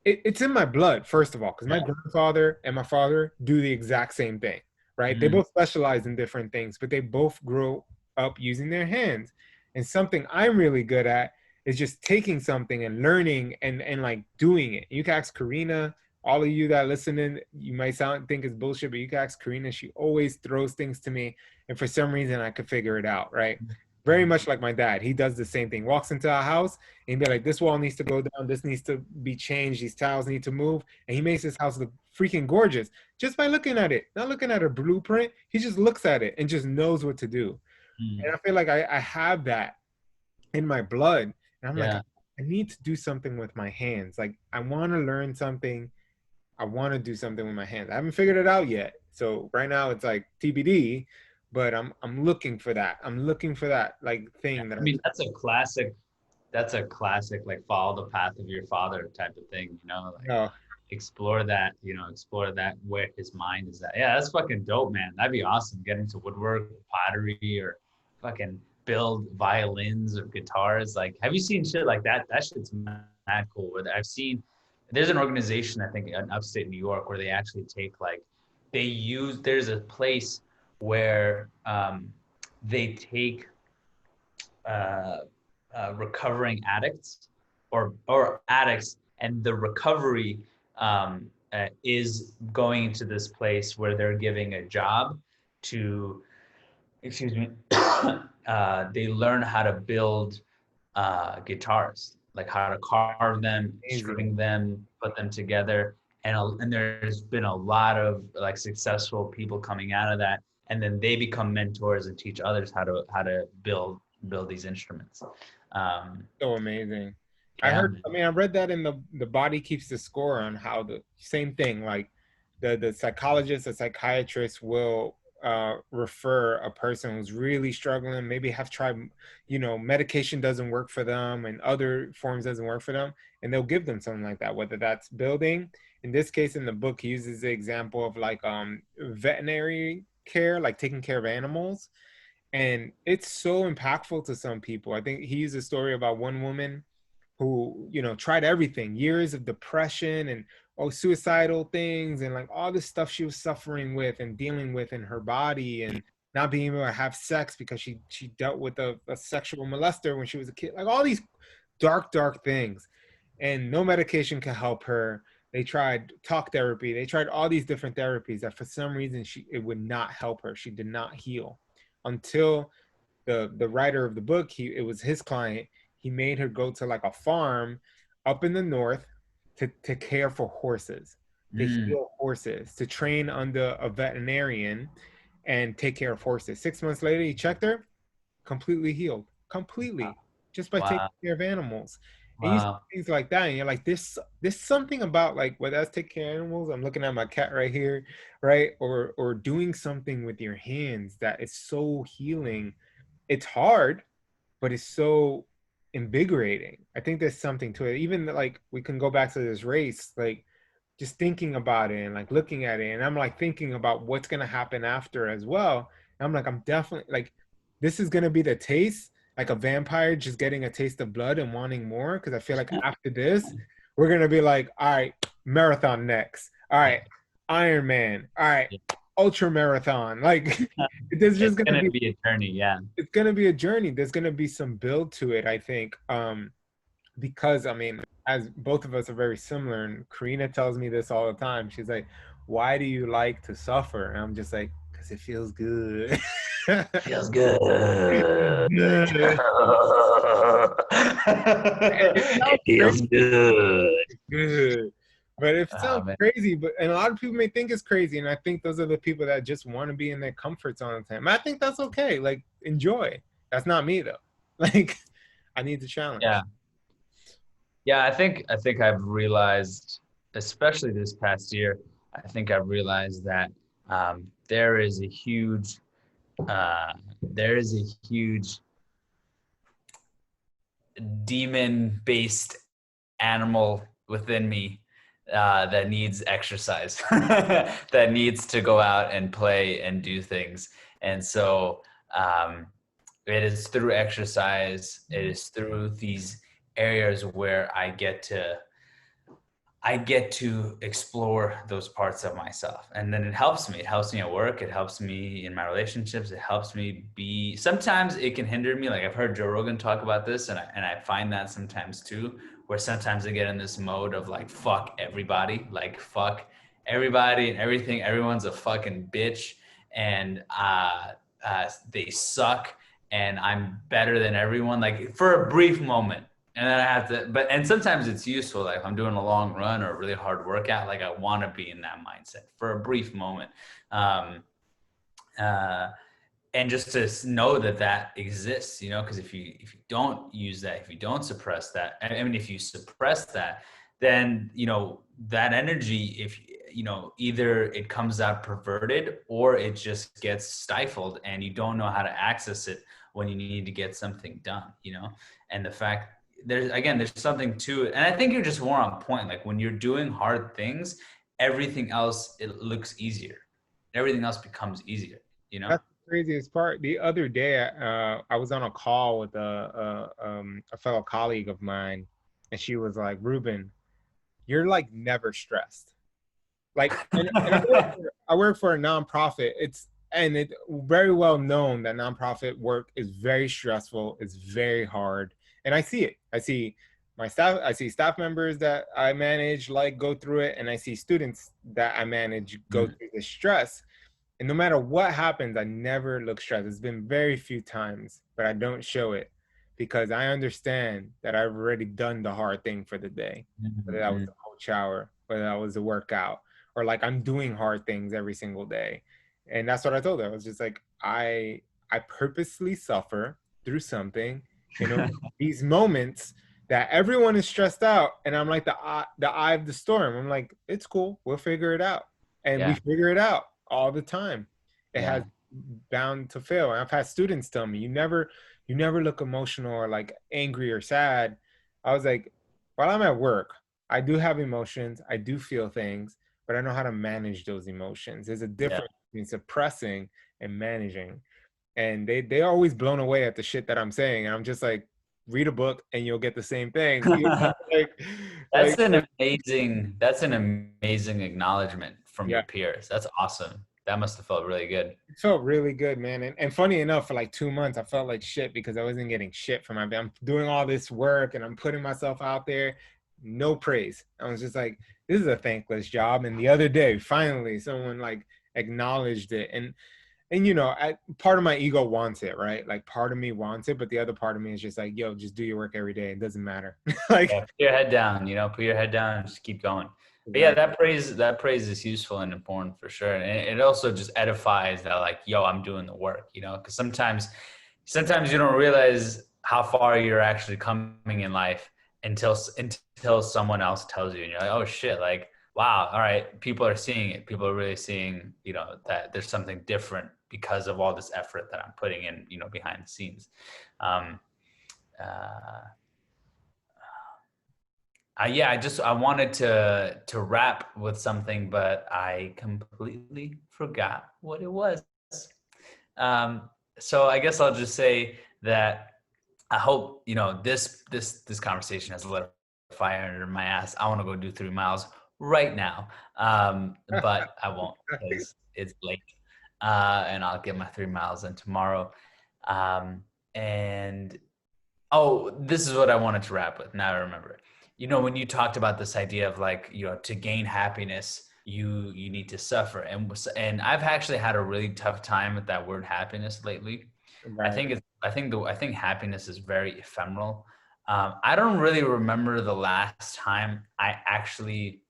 it's in my blood, first of all, because my Yeah. grandfather and my father do the exact same thing, right? They Mm, both specialize in different things, but they both grow up using their hands. And something I'm really good at is just taking something and learning and like doing it. You can ask Karina, all of you that listening, you might think it's bullshit, but you can ask Karina. She always throws things to me, and for some reason I could figure it out, right? Very mm, much like my dad. He does the same thing. Walks into a house and be like, this wall needs to go down, this needs to be changed, these tiles need to move. And he makes his house look freaking gorgeous just by looking at it, not looking at a blueprint. He just looks at it and just knows what to do. And mm. I feel like I have that in my blood. And I'm like, Yeah. I need to do something with my hands. Like, I want to learn something. I want to do something with my hands. I haven't figured it out yet. So right now it's like TBD, but I'm looking for that. I'm looking for that like thing that I mean, that's a classic, like follow the path of your father type of thing, you know, like oh, explore that, explore that where his mind is at. Yeah, that's fucking dope, man. That'd be awesome. Get into woodwork, pottery, or fucking build violins or guitars. Like, have you seen shit like that? That shit's mad cool. Where I've seen, there's an organization, I think, in upstate New York, where they actually take like, there's a place where they take uh, recovering addicts or addicts, and the recovery is going into this place where they're giving a job to, excuse me, they learn how to build guitars, like how to carve them, amazing. string them, put them together. And there's been a lot of like successful people coming out of that, and then they become mentors and teach others how to build these instruments. Um, So amazing. I yeah, heard, man. I mean, I read that in the body keeps the score on how the same thing, like the psychologist, the psychiatrist will refer a person who's really struggling, maybe have tried, medication doesn't work for them and other forms doesn't work for them, and they'll give them something like that, whether that's building. In this case, in the book, he uses the example of like veterinary care, like taking care of animals, and it's so impactful to some people. I think he used a story about one woman who, tried everything, years of depression and suicidal things and like all this stuff she was suffering with and dealing with in her body, and not being able to have sex because she dealt with a sexual molester when she was a kid, like all these dark things, and no medication could help her. They tried talk therapy, they tried all these different therapies that for some reason it would not help her. She did not heal until the writer of the book, it was his client. He made her go to like a farm up in the north to care for horses, to Mm, heal horses, to train under a veterinarian and take care of horses. 6 months later, he checked her, completely healed, completely, just by taking wow, care of animals. And you see wow. things like that, and you're like, there's something about like whether that's taking care of animals. I'm looking at my cat right here, right, or doing something with your hands that is so healing. It's hard, but it's so invigorating. I think there's something to it. Even like we can go back to this race, like just thinking about it and like looking at it, and I'm like thinking about what's gonna happen after as well. And I'm like, I'm definitely like, this is gonna be the taste, like a vampire just getting a taste of blood and wanting more. Because I feel like after this, we're gonna be like, all right, marathon next. All Yeah, right, Iron Man. All right, yeah, ultra marathon. Like there's It's just gonna gonna be be a journey. Yeah. it's gonna be a journey. There's gonna be some build to it, I think. Because I mean, as both of us are very similar, and Karina tells me this all the time. She's like, "Why do you like to suffer?" And I'm just like, "Because it feels good." Feels good. Good. And it sounds It feels crazy. good. Good. But it Oh sounds man. crazy, but and a lot of people may think it's crazy, and I think those are the people that just want to be in their comfort zone all the time. I think that's okay. Like enjoy. That's not me though. Like I need the challenge. Yeah. Yeah, I think I've realized, especially this past year, I think I've realized that there is a huge there is a huge demon-based animal within me that needs exercise, that needs to go out and play and do things. And so um, it is through exercise, it is through these areas where I get to explore those parts of myself. And then it helps me. It helps me at work. It helps me in my relationships. It helps me be, sometimes it can hinder me. Like I've heard Joe Rogan talk about this, and I find that sometimes too, where sometimes I get in this mode of like, fuck everybody, like fuck everybody and everything. Everyone's a fucking bitch, and they suck, and I'm better than everyone, like for a brief moment. And then I have to, and sometimes it's useful. Like if I'm doing a long run or a really hard workout, like I want to be in that mindset for a brief moment. Um, uh, and just to know that that exists, because if you don't use that, if you don't suppress that, I mean, if you suppress that, then that energy, if either it comes out perverted or it just gets stifled, and you don't know how to access it when you need to get something done. And the fact, there's something to it, and I think you're just more on point. Like when you're doing hard things, everything else, it looks easier. Everything else becomes easier. you know That's the craziest part. The other day, I was on a call with a fellow colleague of mine, and she was like, "Ruben, you're like never stressed." Like, and I work for a nonprofit. It's very well known that nonprofit work is very stressful. It's very hard, and I see it. I see staff members that I manage like go through it, and I see students that I manage go Mhm. through the stress. And no matter what happens, I never look stressed. It's been very few times, but I don't show it because I understand that I've already done the hard thing for the day, whether that was Mhm. the cold shower, whether that was the workout, or like I'm doing hard things every single day. And that's what I told her. I was just like, I purposely suffer through something in order, these moments that everyone is stressed out, and I'm like the eye of the storm. I'm like, it's cool, we'll figure it out, and we Yeah, figure it out all the time. It has yeah, bound to fail. And I've had students tell me, you never look emotional or like angry or sad. I was like, while I'm at work, I do have emotions, I do feel things, but I know how to manage those emotions. There's a yeah. difference between suppressing and managing. And they're always blown away at the shit that I'm saying. And I'm just like, read a book and you'll get the same thing. Like, That's like an amazing acknowledgement from yeah. your peers. That's awesome. That must have felt really good. It felt really good, man. And funny enough, for like 2 months, I felt like shit because I wasn't getting shit from my. I'm doing all this work and I'm putting myself out there, no praise. I was just like, this is a thankless job. And the other day, finally, someone like acknowledged it. And part of my ego wants it, right? Like part of me wants it, but the other part of me is just like, yo, just do your work every day. It doesn't matter. Like, Yeah, put your head down, put your head down and just keep going. But yeah, exactly. that praise is useful and important for sure. And it also just edifies that, like, yo, I'm doing the work, because sometimes you don't realize how far you're actually coming in life until someone else tells you, and you're like, oh shit, like, wow, all right, people are seeing it. People are really seeing, that there's something different because of all this effort that I'm putting in, behind the scenes. Um, uh, yeah, I wanted to wrap with something, but I completely forgot what it was. Um, so I guess I'll just say that I hope this conversation has lit a fire under my ass. I want to go do 3 miles right now, but I won't because it's late, and I'll get my 3 miles in tomorrow. And oh, this is what I wanted to wrap with. Now I remember. When you talked about this idea of like, to gain happiness, you need to suffer, and I've actually had a really tough time with that word happiness lately. Right. I think happiness is very ephemeral. I don't really remember the last time I actually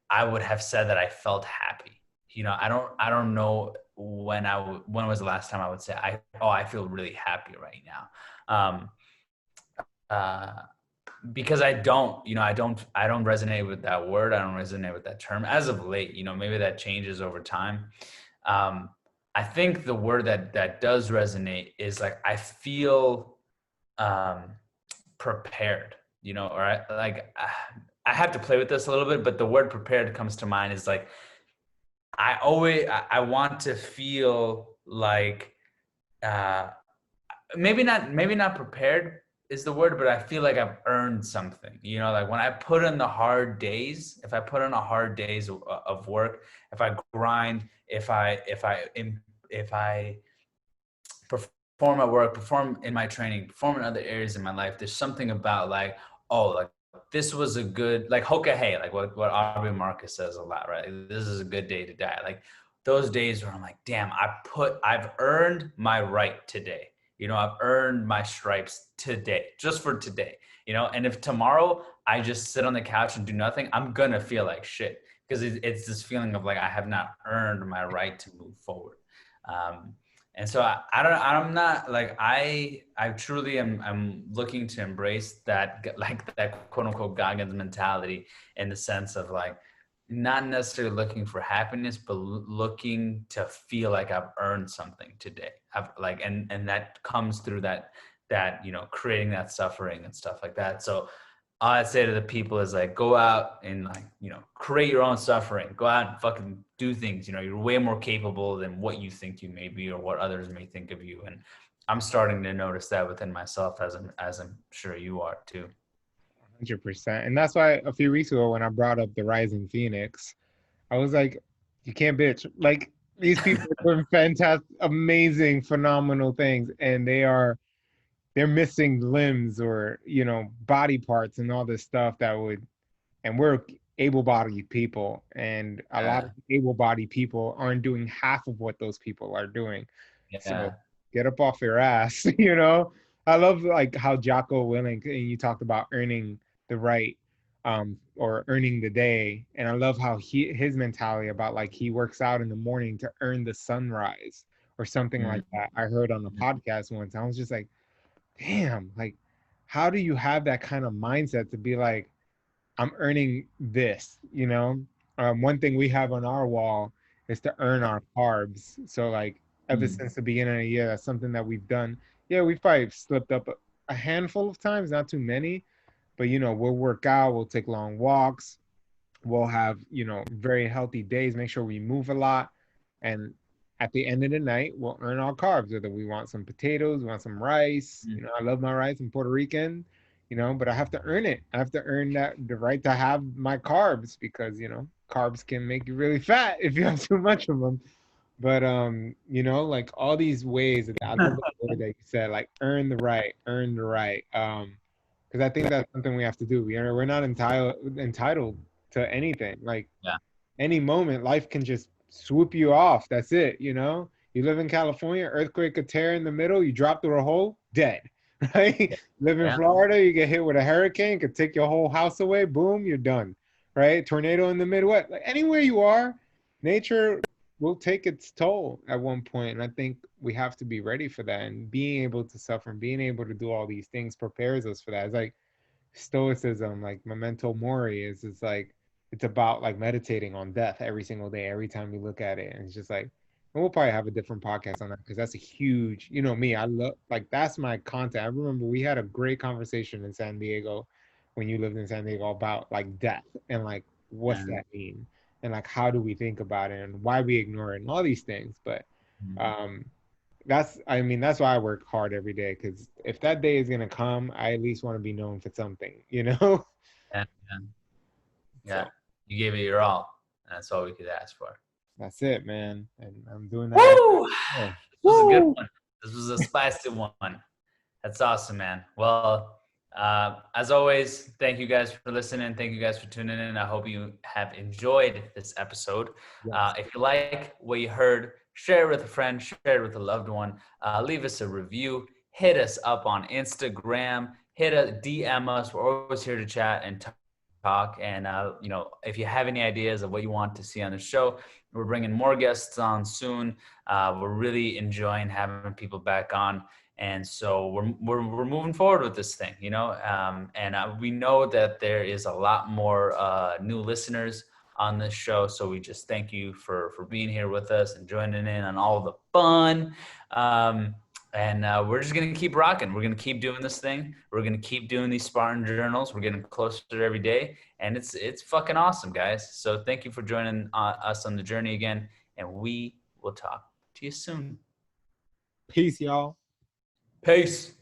I would have said that I felt happy. I don't know when was the last time I would say I feel really happy right now. Um, uh, because I don't resonate with that word. I don't resonate with that term as of late. Maybe that changes over time. Um, I think the word that does resonate is like I feel um, prepared. Or I have to play with this a little bit, but the word prepared comes to mind is like I want to feel like uh, maybe not prepared is the word, but I feel like I've earned something. Like when I put in the hard days, if I put in a hard days of work, if I grind, if I perform at work, perform in my training, perform in other areas in my life, there's something about like, oh, like this was a good, like hoka hey, like what Aubrey Marcus says a lot, right? Like, this is a good day to die. Like those days where I'm like, damn, I've earned my right today. I've earned my stripes today, just for today. And if tomorrow I just sit on the couch and do nothing, I'm gonna feel like shit because it's this feeling of like I have not earned my right to move forward. Um, and so I'm not like I truly I'm looking to embrace that, like that quote unquote Goggins mentality, in the sense of like not necessarily looking for happiness, but looking to feel like I've earned something today. I've like and that comes through that creating that suffering and stuff like that. So all I'd say to the people is like, go out and like, create your own suffering. Go out and fucking do things. You're way more capable than what you think you may be or what others may think of you. And I'm starting to notice that within myself, as I'm sure you are too. 100%. And that's why a few weeks ago when I brought up the Rising Phoenix, I was like, you can't bitch. Like these people are doing fantastic, amazing, phenomenal things, and they're missing limbs or body parts and all this stuff that would. And we're able-bodied people, and a lot Yeah. of able-bodied people aren't doing half of what those people are doing. So Yeah. get up off your ass, you know. I love like how Jocko Willink, and you talked about earning the right or earning the day, and I love how his mentality about like he works out in the morning to earn the sunrise or something like Mm-hmm. that. I heard on a podcast once. I was just like, damn, like how do you have that kind of mindset to be like, I'm earning this, you know? One thing we have on our wall is to earn our carbs. So like ever Mm-hmm. since the beginning of the year, that's something that we've done. Yeah, we've probably slipped up a handful of times, not too many, but we'll work out, we'll take long walks, we'll have, very healthy days, make sure we move a lot. And at the end of the night, we'll earn our carbs, whether we want some potatoes, we want some rice. I love my rice. I'm Puerto Rican, but I have to earn it. I have to earn the right to have my carbs because, carbs can make you really fat if you have too much of them. But like all these ways that I love the word that you said, like earn the right. Because I think that's something we have to do. We're not entitled to anything. Like Yeah. any moment, life can just swoop you off. That's it. You live in California, earthquake could tear in the middle, you drop through a hole, dead. Right? Live in Yeah. Florida, you get hit with a hurricane, could take your whole house away. Boom, you're done. Right? Tornado in the Midwest. Like anywhere you are, nature will take its toll at one point. And I think we have to be ready for that. And being able to suffer and being able to do all these things prepares us for that. It's like stoicism, like memento mori, is it's like it's about like meditating on death every single day, every time you look at it. And it's just like, and we'll probably have a different podcast on that because that's a huge, me, I love like that's my content. I remember we had a great conversation in San Diego when you lived in San Diego about like death and like what's Yeah. that mean and like how do we think about it and why we ignore it and all these things. But Mhm. um that's why I work hard every day because if that day is gonna come, I at least want to be known for something. Yeah. Yeah. Yeah. So You gave it your all. And that's all we could ask for. That's it, man. And I'm doing that every Woo! day. This was a good Woo! one. This was a spicy one. That's awesome, man. Well, as always, thank you guys for listening. Thank you guys for tuning in. I hope you have enjoyed this episode. Yes. If you like what you heard, share it with a friend, share it with a loved one. Leave us a review. Hit us up on Instagram. DM us. We're always here to chat and talk. And if you have any ideas of what you want to see on the show, we're bringing more guests on soon. We're really enjoying having people back on. And so we're moving forward with this thing, and we know that there is a lot more new listeners on this show. So we just thank you for being here with us and joining in on all the fun. And we're just going to keep rocking. We're going to keep doing this thing. We're going to keep doing these Spartan journals. We're getting closer every day. And it's fucking awesome, guys. So thank you for joining us on the journey again. And we will talk to you soon. Peace, y'all. Peace.